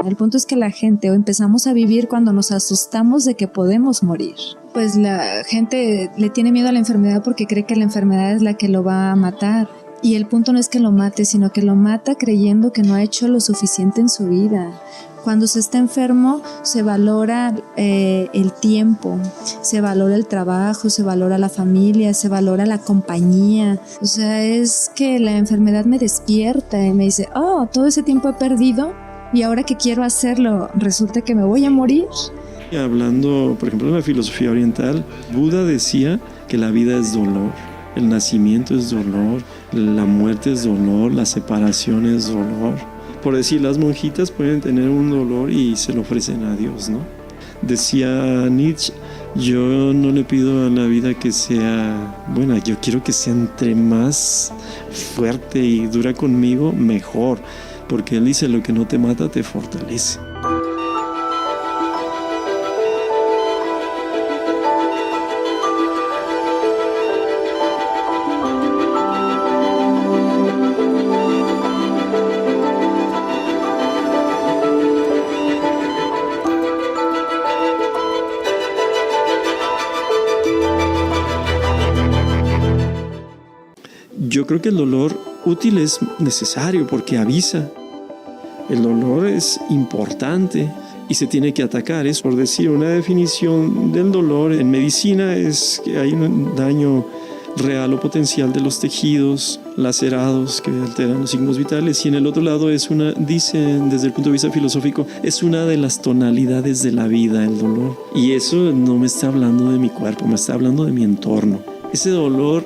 El punto es que la gente o empezamos a vivir cuando nos asustamos de que podemos morir. Pues la gente le tiene miedo a la enfermedad porque cree que la enfermedad es la que lo va a matar. Y el punto no es que lo mate, sino que lo mata creyendo que no ha hecho lo suficiente en su vida. Cuando se está enfermo se valora el tiempo, se valora el trabajo, se valora la familia, se valora la compañía. O sea, es que la enfermedad me despierta y me dice, oh, todo ese tiempo he perdido y ahora que quiero hacerlo resulta que me voy a morir. Hablando, por ejemplo, de la filosofía oriental, Buda decía que la vida es dolor, el nacimiento es dolor, la muerte es dolor, la separación es dolor. Por decir, las monjitas pueden tener un dolor y se lo ofrecen a Dios, ¿no? Decía Nietzsche, yo no le pido a la vida que sea buena, yo quiero que sea entre más fuerte y dura conmigo, mejor. Porque él dice, lo que no te mata te fortalece. Yo creo que el dolor útil es necesario porque avisa. El dolor es importante y se tiene que atacar. Es, por decir, una definición del dolor en medicina es que hay un daño real o potencial de los tejidos lacerados que alteran los signos vitales, y en el otro lado es dicen desde el punto de vista filosófico, es una de las tonalidades de la vida, el dolor. Y eso no me está hablando de mi cuerpo, me está hablando de mi entorno. Ese dolor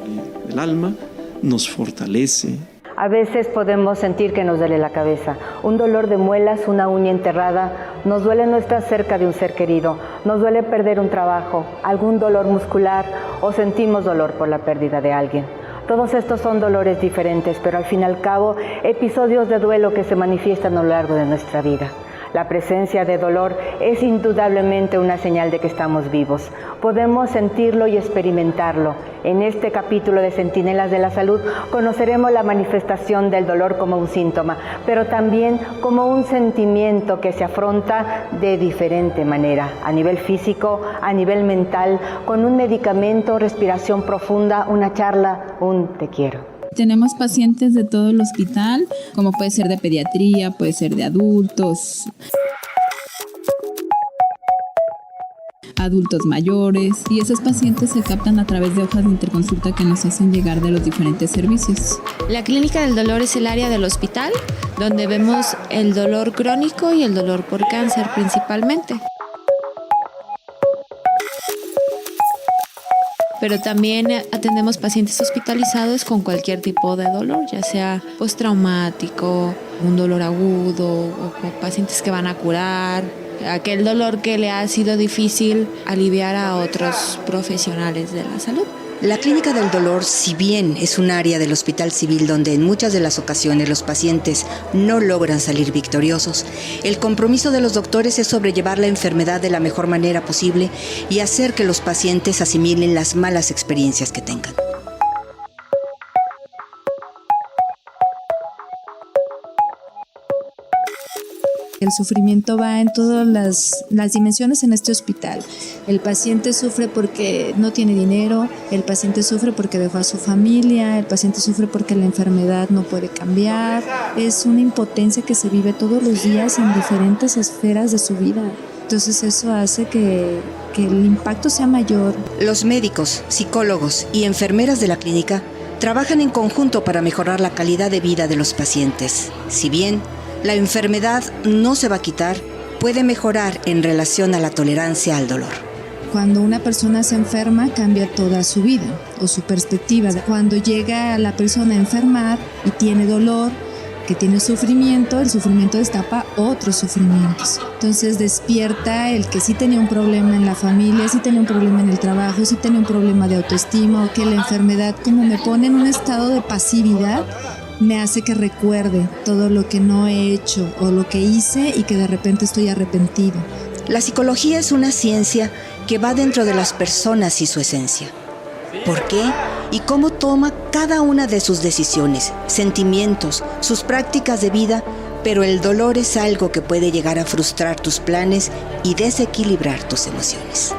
del alma nos fortalece. A veces podemos sentir que nos duele la cabeza, un dolor de muelas, una uña enterrada, nos duele no estar cerca de un ser querido, nos duele perder un trabajo, algún dolor muscular o sentimos dolor por la pérdida de alguien. Todos estos son dolores diferentes, pero al fin y al cabo, episodios de duelo que se manifiestan a lo largo de nuestra vida. La presencia de dolor es indudablemente una señal de que estamos vivos. Podemos sentirlo y experimentarlo. En este capítulo de Centinelas de la Salud conoceremos la manifestación del dolor como un síntoma, pero también como un sentimiento que se afronta de diferente manera, a nivel físico, a nivel mental, con un medicamento, respiración profunda, una charla, un te quiero. Tenemos pacientes de todo el hospital, como puede ser de pediatría, puede ser de adultos mayores, y esos pacientes se captan a través de hojas de interconsulta que nos hacen llegar de los diferentes servicios. La clínica del dolor es el área del hospital donde vemos el dolor crónico y el dolor por cáncer principalmente. Pero también atendemos pacientes hospitalizados con cualquier tipo de dolor, ya sea postraumático, un dolor agudo o pacientes que van a curar, aquel dolor que le ha sido difícil aliviar a otros profesionales de la salud. La Clínica del Dolor, si bien es un área del Hospital Civil donde en muchas de las ocasiones los pacientes no logran salir victoriosos, el compromiso de los doctores es sobrellevar la enfermedad de la mejor manera posible y hacer que los pacientes asimilen las malas experiencias que tengan. El sufrimiento va en todas las dimensiones en este hospital. El paciente sufre porque no tiene dinero, el paciente sufre porque dejó a su familia, el paciente sufre porque la enfermedad no puede cambiar. Es una impotencia que se vive todos los días en diferentes esferas de su vida. Entonces eso hace que el impacto sea mayor. Los médicos, psicólogos y enfermeras de la clínica trabajan en conjunto para mejorar la calidad de vida de los pacientes. Si bien la enfermedad no se va a quitar, puede mejorar en relación a la tolerancia al dolor. Cuando una persona se enferma, cambia toda su vida o su perspectiva. Cuando llega la persona a enfermar y tiene dolor, que tiene sufrimiento, el sufrimiento destapa otros sufrimientos. Entonces despierta el que sí tenía un problema en la familia, sí tenía un problema en el trabajo, sí tenía un problema de autoestima, o que la enfermedad, como me pone en un estado de pasividad, me hace que recuerde todo lo que no he hecho o lo que hice y que de repente estoy arrepentido. La psicología es una ciencia que va dentro de las personas y su esencia. ¿Por qué? Y cómo toma cada una de sus decisiones, sentimientos, sus prácticas de vida pero el dolor es algo que puede llegar a frustrar tus planes y desequilibrar tus emociones.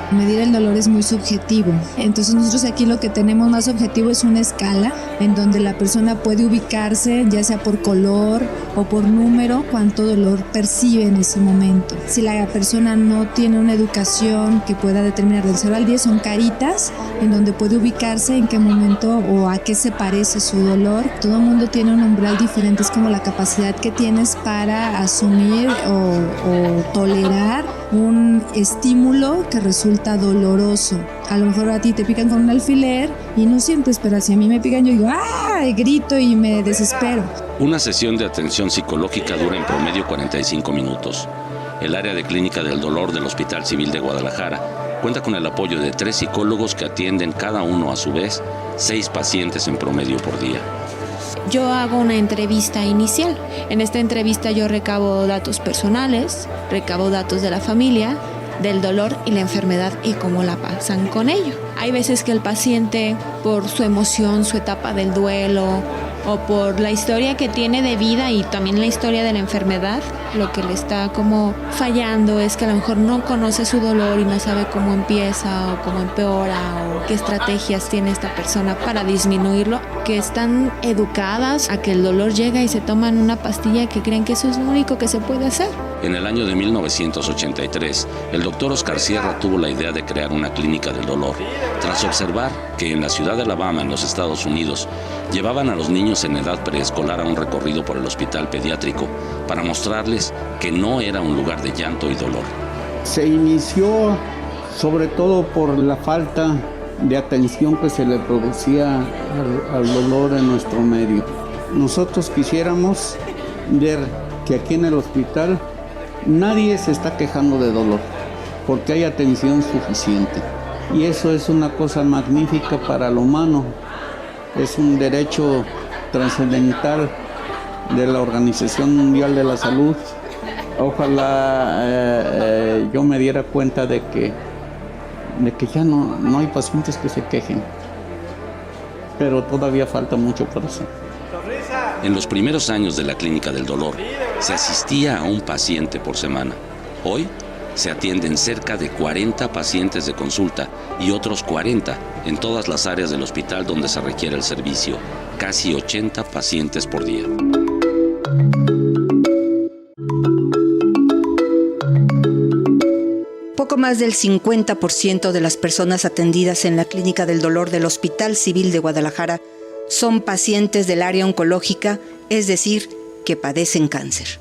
Medir el dolor es muy subjetivo, entonces nosotros aquí lo que tenemos más objetivo es una escala en donde la persona puede ubicarse, ya sea por color o por número, cuánto dolor percibe en ese momento. Si la persona no tiene una educación que pueda determinar del 0 al 10, son caritas en donde puede ubicarse en qué momento o a qué se parece su dolor. Todo el mundo tiene un umbral diferente, es como la capacidad que tienes para asumir o tolerar un estímulo que resulta doloroso. A lo mejor a ti te pican con un alfiler y no sientes, pero si a mí me pican yo digo ¡ah! Grito y me desespero. Una sesión de atención psicológica dura en promedio 45 minutos. El área de clínica del dolor del Hospital Civil de Guadalajara cuenta con el apoyo de 3 psicólogos que atienden cada uno a su vez 6 pacientes en promedio por día. Yo hago una entrevista inicial. En esta entrevista yo recabo datos personales, recabo datos de la familia, del dolor y la enfermedad y cómo la pasan con ello. Hay veces que el paciente, por su emoción, su etapa del duelo o por la historia que tiene de vida y también la historia de la enfermedad, lo que le está como fallando es que a lo mejor no conoce su dolor y no sabe cómo empieza o cómo empeora o qué estrategias tiene esta persona para disminuirlo, que están educadas a que el dolor llega y se toman una pastilla que creen que eso es lo único que se puede hacer. En el año de 1983, el doctor Oscar Sierra tuvo la idea de crear una clínica del dolor, tras observar que en la ciudad de Alabama, en los Estados Unidos, llevaban a los niños en edad preescolar a un recorrido por el hospital pediátrico para mostrarles que no era un lugar de llanto y dolor. Se inició sobre todo por la falta de atención que se le producía al dolor en nuestro medio. Nosotros quisiéramos ver que aquí en el hospital nadie se está quejando de dolor, porque hay atención suficiente. Y eso es una cosa magnífica para el humano. Es un derecho trascendental de la Organización Mundial de la Salud. Ojalá yo me diera cuenta de que ya no hay pacientes que se quejen, pero todavía falta mucho por eso. En los primeros años de la Clínica del Dolor, se asistía a un paciente por semana. Hoy se atienden cerca de 40 pacientes de consulta y otros 40 en todas las áreas del hospital donde se requiere el servicio, casi 80 pacientes por día. Poco más del 50% de las personas atendidas en la Clínica del Dolor del Hospital Civil de Guadalajara son pacientes del área oncológica, es decir, que padecen cáncer.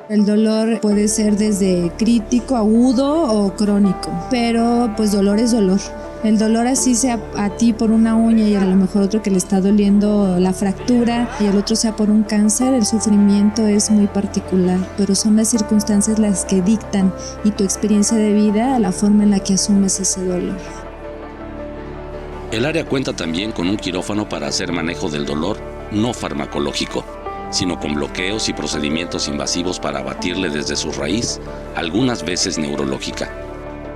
El dolor puede ser desde crítico, agudo o crónico, pero pues dolor es dolor. El dolor así sea a ti por una uña y a lo mejor otro que le está doliendo la fractura y el otro sea por un cáncer, el sufrimiento es muy particular, pero son las circunstancias las que dictan y tu experiencia de vida la forma en la que asumes ese dolor. El área cuenta también con un quirófano para hacer manejo del dolor no farmacológico, sino con bloqueos y procedimientos invasivos para abatirle desde su raíz, algunas veces neurológica.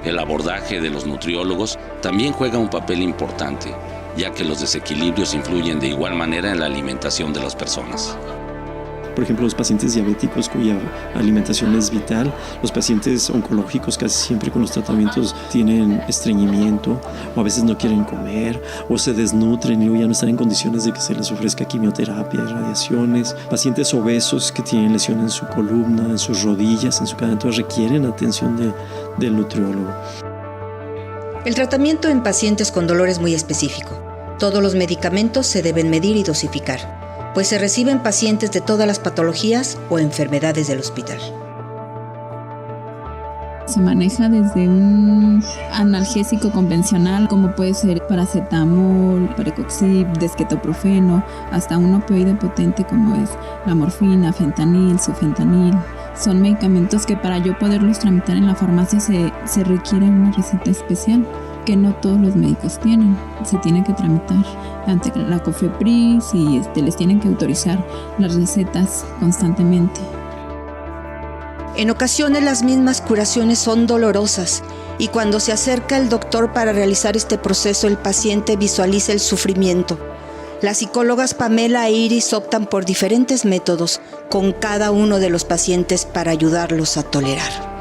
El abordaje de los nutriólogos también juega un papel importante, ya que los desequilibrios influyen de igual manera en la alimentación de las personas. Por ejemplo, los pacientes diabéticos cuya alimentación es vital, los pacientes oncológicos casi siempre con los tratamientos tienen estreñimiento o a veces no quieren comer o se desnutren y luego ya no están en condiciones de que se les ofrezca quimioterapia y radiaciones. Pacientes obesos que tienen lesión en su columna, en sus rodillas, en su cadera, entonces requieren atención del nutriólogo. El tratamiento en pacientes con dolor es muy específico. Todos los medicamentos se deben medir y dosificar, pues se reciben pacientes de todas las patologías o enfermedades del hospital. Se maneja desde un analgésico convencional, como puede ser paracetamol, parecoxib, desquetoprofeno, hasta un opioide potente como es la morfina, fentanil, sufentanil. Son medicamentos que para yo poderlos tramitar en la farmacia se requiere una receta especial, que no todos los médicos tienen. Se tiene que tramitar ante la COFEPRIS y les tienen que autorizar las recetas constantemente. En ocasiones las mismas curaciones son dolorosas y cuando se acerca el doctor para realizar este proceso, el paciente visualiza el sufrimiento. Las psicólogas Pamela e Iris optan por diferentes métodos con cada uno de los pacientes para ayudarlos a tolerar.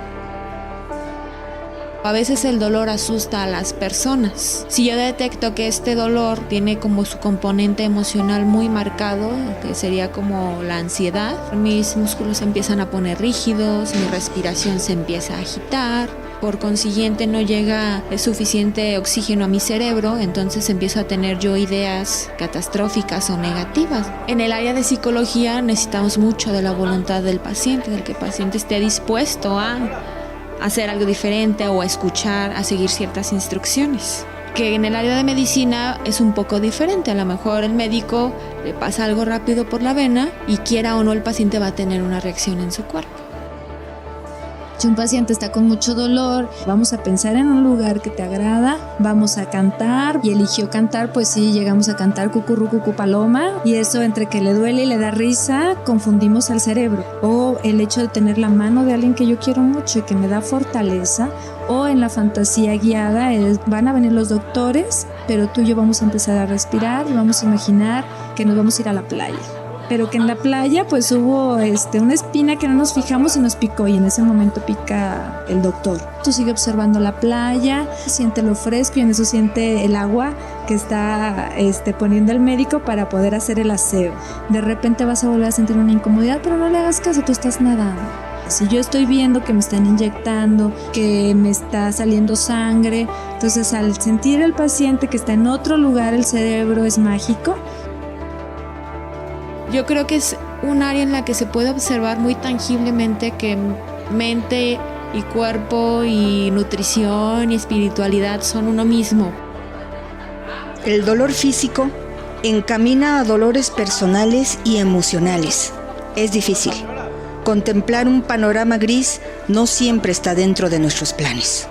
A veces el dolor asusta a las personas. Si yo detecto que este dolor tiene como su componente emocional muy marcado, que sería como la ansiedad, mis músculos se empiezan a poner rígidos, mi respiración se empieza a agitar. Por consiguiente no llega suficiente oxígeno a mi cerebro, entonces empiezo a tener yo ideas catastróficas o negativas. En el área de psicología necesitamos mucho de la voluntad del paciente, del que el paciente esté dispuesto a hacer algo diferente o a escuchar, a seguir ciertas instrucciones. Que en el área de medicina es un poco diferente. A lo mejor el médico le pasa algo rápido por la vena y quiera o no el paciente va a tener una reacción en su cuerpo. Si un paciente está con mucho dolor, vamos a pensar en un lugar que te agrada, vamos a cantar, y eligió cantar, pues sí, llegamos a cantar cucurru cucu paloma, y eso entre que le duele y le da risa, confundimos al cerebro. O el hecho de tener la mano de alguien que yo quiero mucho y que me da fortaleza, o en la fantasía guiada, van a venir los doctores, pero tú y yo vamos a empezar a respirar y vamos a imaginar que nos vamos a ir a la playa. Pero que en la playa pues hubo una espina que no nos fijamos y nos picó, y en ese momento pica el doctor. Tú sigue observando la playa, siente lo fresco y en eso siente el agua que está poniendo el médico para poder hacer el aseo. De repente vas a volver a sentir una incomodidad, pero no le hagas caso, tú estás nadando. Si yo estoy viendo que me están inyectando, que me está saliendo sangre, entonces al sentir el paciente que está en otro lugar, el cerebro es mágico. Yo creo que es un área en la que se puede observar muy tangiblemente que mente y cuerpo y nutrición y espiritualidad son uno mismo. El dolor físico encamina a dolores personales y emocionales. Es difícil. Contemplar un panorama gris no siempre está dentro de nuestros planes.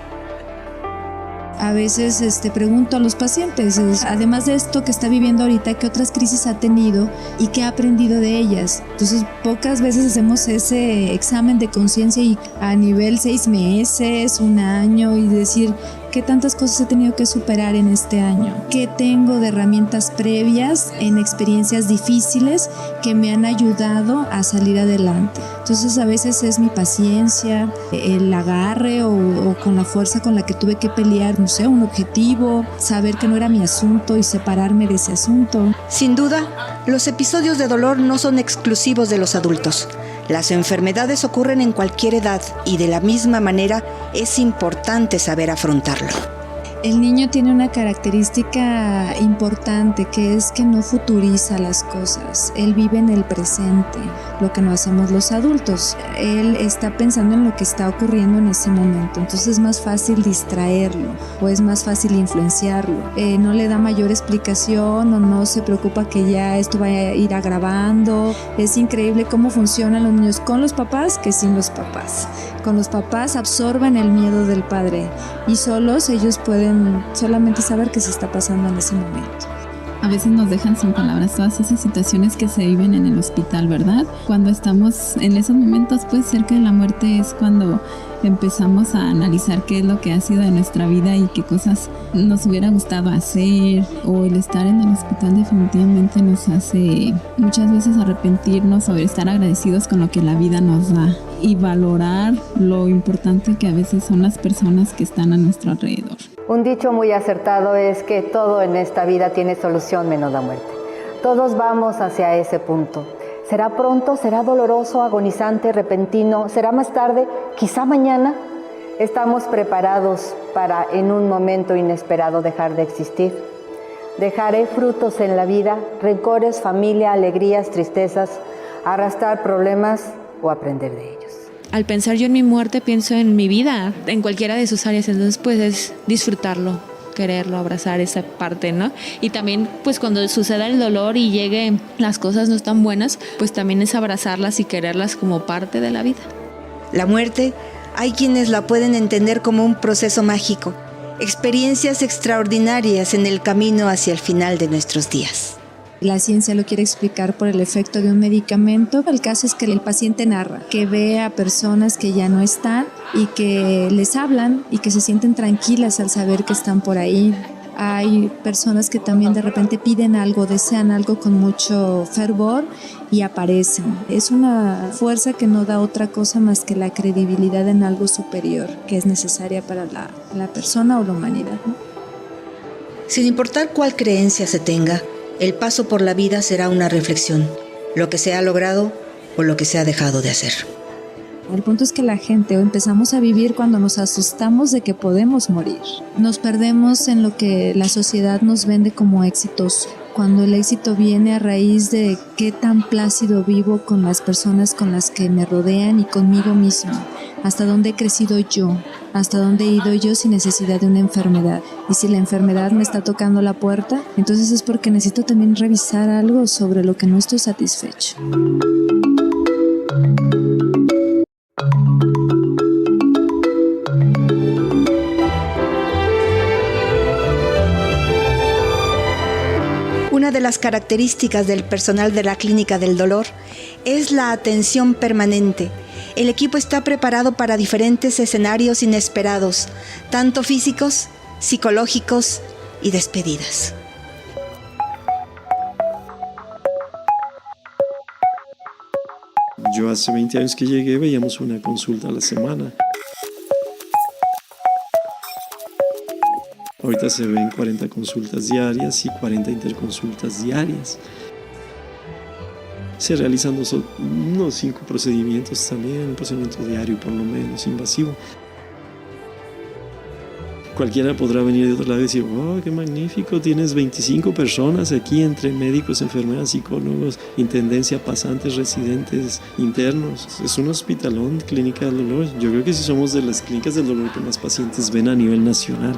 A veces pregunto a los pacientes, además de esto que está viviendo ahorita, ¿qué otras crisis ha tenido y qué ha aprendido de ellas? Entonces, pocas veces hacemos ese examen de conciencia y a nivel 6 meses, 1 año, y decir qué tantas cosas he tenido que superar en este año, qué tengo de herramientas previas en experiencias difíciles que me han ayudado a salir adelante. Entonces, a veces es mi paciencia, el agarre o con la fuerza con la que tuve que pelear, no sé, un objetivo, saber que no era mi asunto y separarme de ese asunto. Sin duda, los episodios de dolor no son exclusivos de los adultos. Las enfermedades ocurren en cualquier edad y de la misma manera es importante saber afrontarlo. El niño tiene una característica importante, que es que no futuriza las cosas. Él vive en el presente, lo que no hacemos los adultos. Él está pensando en lo que está ocurriendo en ese momento, entonces es más fácil distraerlo o es más fácil influenciarlo. No le da mayor explicación o no se preocupa que ya esto vaya a ir agravando. Es increíble cómo funcionan los niños con los papás que sin los papás. Con los papás absorben el miedo del padre y solos ellos pueden solamente saber qué se está pasando en ese momento. A veces nos dejan sin palabras todas esas situaciones que se viven en el hospital, ¿verdad? Cuando estamos en esos momentos, pues cerca de la muerte es cuando empezamos a analizar qué es lo que ha sido de nuestra vida y qué cosas nos hubiera gustado hacer, o el estar en el hospital definitivamente nos hace muchas veces arrepentirnos o estar agradecidos con lo que la vida nos da y valorar lo importante que a veces son las personas que están a nuestro alrededor. Un dicho muy acertado es que todo en esta vida tiene solución menos la muerte. Todos vamos hacia ese punto. ¿Será pronto? ¿Será doloroso, agonizante, repentino? ¿Será más tarde? ¿Quizá mañana? Estamos preparados para, en un momento inesperado, dejar de existir. Dejaré frutos en la vida, rencores, familia, alegrías, tristezas, arrastrar problemas o aprender de ellos. Al pensar yo en mi muerte, pienso en mi vida, en cualquiera de sus áreas, entonces pues es disfrutarlo, quererlo, abrazar esa parte, ¿no? Y también pues cuando suceda el dolor y lleguen las cosas no tan buenas, pues también es abrazarlas y quererlas como parte de la vida. La muerte, hay quienes la pueden entender como un proceso mágico, experiencias extraordinarias en el camino hacia el final de nuestros días. La ciencia lo quiere explicar por el efecto de un medicamento. El caso es que el paciente narra, que ve a personas que ya no están y que les hablan y que se sienten tranquilas al saber que están por ahí. Hay personas que también de repente piden algo, desean algo con mucho fervor y aparecen. Es una fuerza que no da otra cosa más que la credibilidad en algo superior que es necesaria para la persona o la humanidad, ¿no? Sin importar cuál creencia se tenga, el paso por la vida será una reflexión, lo que se ha logrado o lo que se ha dejado de hacer. El punto es que la gente empezamos a vivir cuando nos asustamos de que podemos morir. Nos perdemos en lo que la sociedad nos vende como exitoso. Cuando el éxito viene a raíz de qué tan plácido vivo con las personas con las que me rodean y conmigo mismo. Hasta dónde he crecido yo, hasta dónde he ido yo sin necesidad de una enfermedad. Y si la enfermedad me está tocando la puerta, entonces es porque necesito también revisar algo sobre lo que no estoy satisfecho. Una de las características del personal de la Clínica del Dolor es la atención permanente. El equipo está preparado para diferentes escenarios inesperados, tanto físicos, psicológicos y despedidas. Yo hace 20 años que llegué, veíamos una consulta a la semana. Ahorita se ven 40 consultas diarias y 40 interconsultas diarias. Se realizan unos 5 procedimientos también, un procedimiento diario por lo menos, invasivo. Cualquiera podrá venir de otro lado y decir, oh, qué magnífico, tienes 25 personas aquí entre médicos, enfermeras, psicólogos, intendencia, pasantes, residentes, internos. Es un hospitalón, clínica del dolor. Yo creo que sí somos de las clínicas del dolor que más pacientes ven a nivel nacional.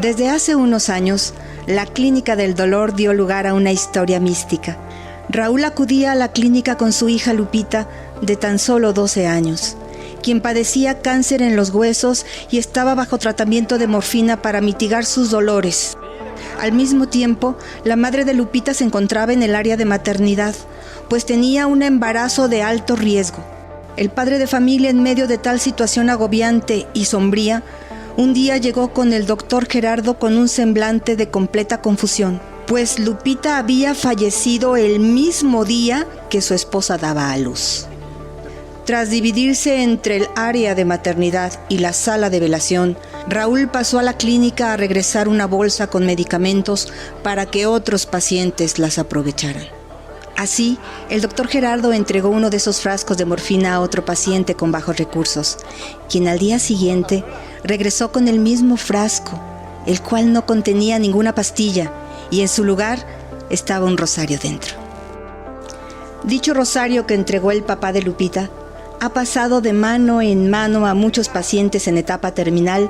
Desde hace unos años, la Clínica del Dolor dio lugar a una historia mística. Raúl acudía a la clínica con su hija Lupita, de tan solo 12 años, quien padecía cáncer en los huesos y estaba bajo tratamiento de morfina para mitigar sus dolores. Al mismo tiempo, la madre de Lupita se encontraba en el área de maternidad, pues tenía un embarazo de alto riesgo. El padre de familia, en medio de tal situación agobiante y sombría, un día llegó con el doctor Gerardo con un semblante de completa confusión, pues Lupita había fallecido el mismo día que su esposa daba a luz. Tras dividirse entre el área de maternidad y la sala de velación, Raúl pasó a la clínica a regresar una bolsa con medicamentos para que otros pacientes las aprovecharan. Así, el doctor Gerardo entregó uno de esos frascos de morfina a otro paciente con bajos recursos, quien al día siguiente regresó con el mismo frasco, el cual no contenía ninguna pastilla, y en su lugar estaba un rosario dentro. Dicho rosario que entregó el papá de Lupita ha pasado de mano en mano a muchos pacientes en etapa terminal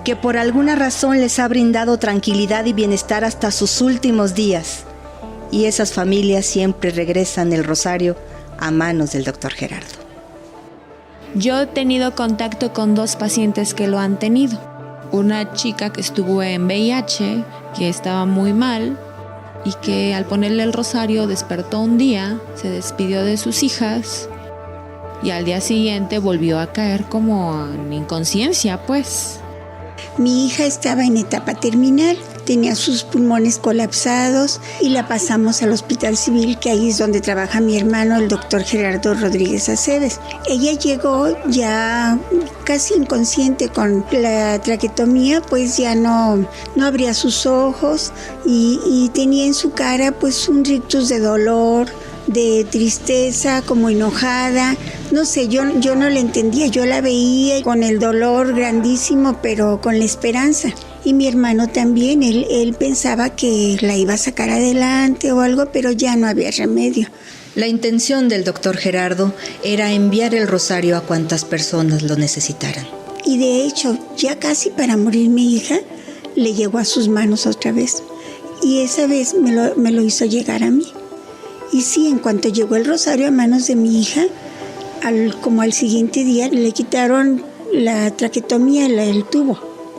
que por alguna razón les ha brindado tranquilidad y bienestar hasta sus últimos días. Y esas familias siempre regresan el rosario a manos del doctor Gerardo. Yo he tenido contacto con 2 pacientes que lo han tenido. Una chica que estuvo en VIH, que estaba muy mal y que al ponerle el rosario despertó un día, se despidió de sus hijas y al día siguiente volvió a caer como en inconsciencia, pues. Mi hija estaba en etapa terminal, tenía sus pulmones colapsados y la pasamos al Hospital Civil, que ahí es donde trabaja mi hermano, el doctor Gerardo Rodríguez Aceves. Ella llegó ya casi inconsciente con la traquetomía, pues ya no abría sus ojos y tenía en su cara pues un rictus de dolor, de tristeza, como enojada. No sé, yo no la entendía, yo la veía con el dolor grandísimo, pero con la esperanza. Y mi hermano también, él pensaba que la iba a sacar adelante o algo, pero ya no había remedio. La intención del doctor Gerardo era enviar el rosario a cuantas personas lo necesitaran. Y de hecho, ya casi para morir mi hija, le llegó a sus manos otra vez. Y esa vez me lo hizo llegar a mí. Y sí, en cuanto llegó el rosario a manos de mi hija, como al siguiente día le quitaron la traquetomía, el tubo.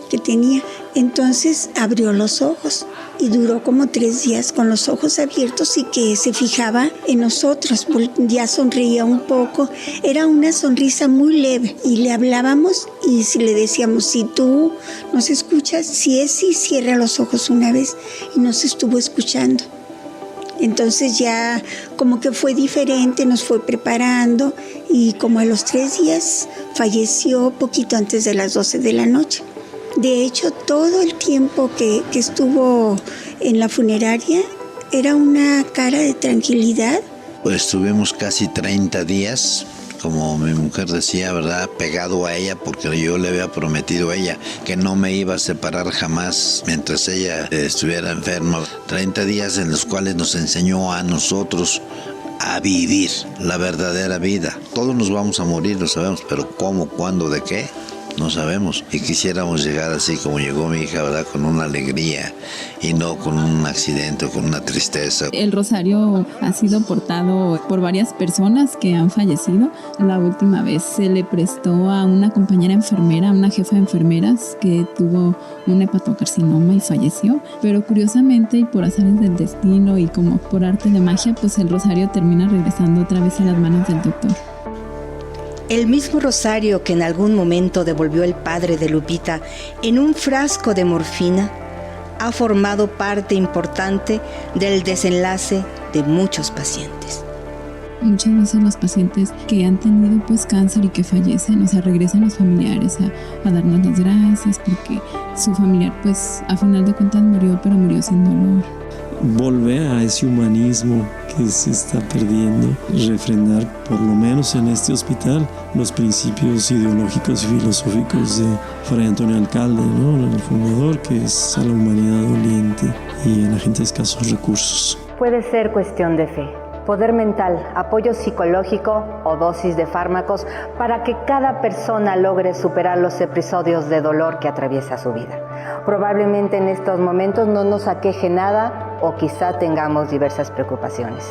que tenía. Entonces abrió los ojos y duró como 3 días con los ojos abiertos y que se fijaba en nosotros. Ya sonreía un poco. Era una sonrisa muy leve y le hablábamos y si le decíamos, si tú nos escuchas, si es sí, cierra los ojos una vez, y nos estuvo escuchando. Entonces ya como que fue diferente, nos fue preparando y como a los 3 días falleció poquito antes de las 12 de la noche. De hecho, todo el tiempo que estuvo en la funeraria era una cara de tranquilidad. Pues estuvimos casi 30 días, como mi mujer decía, ¿verdad? Pegado a ella, porque yo le había prometido a ella que no me iba a separar jamás mientras ella estuviera enferma. 30 días en los cuales nos enseñó a nosotros a vivir la verdadera vida. Todos nos vamos a morir, lo sabemos, pero ¿cómo, cuándo, de qué? No sabemos. Y quisiéramos llegar así como llegó mi hija, ¿verdad? Con una alegría y no con un accidente o con una tristeza. El rosario ha sido portado por varias personas que han fallecido. La última vez se le prestó a una compañera enfermera, una jefa de enfermeras que tuvo un hepatocarcinoma y falleció. Pero curiosamente y por azares del destino y como por arte de magia, pues el rosario termina regresando otra vez a las manos del doctor. El mismo rosario que en algún momento devolvió el padre de Lupita en un frasco de morfina ha formado parte importante del desenlace de muchos pacientes. Muchas veces los pacientes que han tenido pues cáncer y que fallecen, o sea, regresan los familiares a darnos las gracias porque su familiar pues a final de cuentas murió, pero murió sin dolor. Volver a ese humanismo que se está perdiendo, refrendar por lo menos en este hospital los principios ideológicos y filosóficos de Fray Antonio Alcalde, ¿no? El fundador, que es a la humanidad doliente y a la gente de escasos recursos. Puede ser cuestión de fe, poder mental, apoyo psicológico o dosis de fármacos para que cada persona logre superar los episodios de dolor que atraviesa su vida. Probablemente en estos momentos no nos aqueje nada o quizá tengamos diversas preocupaciones.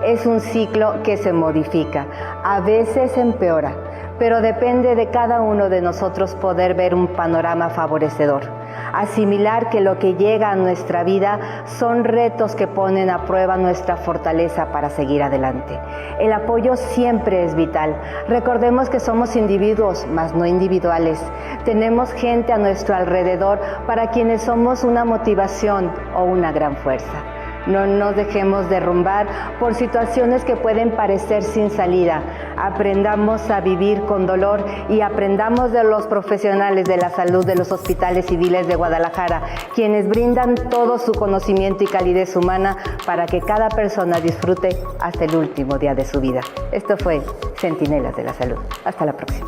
Es un ciclo que se modifica, a veces empeora, pero depende de cada uno de nosotros poder ver un panorama favorecedor. Asimilar que lo que llega a nuestra vida son retos que ponen a prueba nuestra fortaleza para seguir adelante. El apoyo siempre es vital. Recordemos que somos individuos, mas no individuales. Tenemos gente a nuestro alrededor para quienes somos una motivación o una gran fuerza. No nos dejemos derrumbar por situaciones que pueden parecer sin salida. Aprendamos a vivir con dolor y aprendamos de los profesionales de la salud de los hospitales civiles de Guadalajara, quienes brindan todo su conocimiento y calidez humana para que cada persona disfrute hasta el último día de su vida. Esto fue Centinelas de la Salud. Hasta la próxima.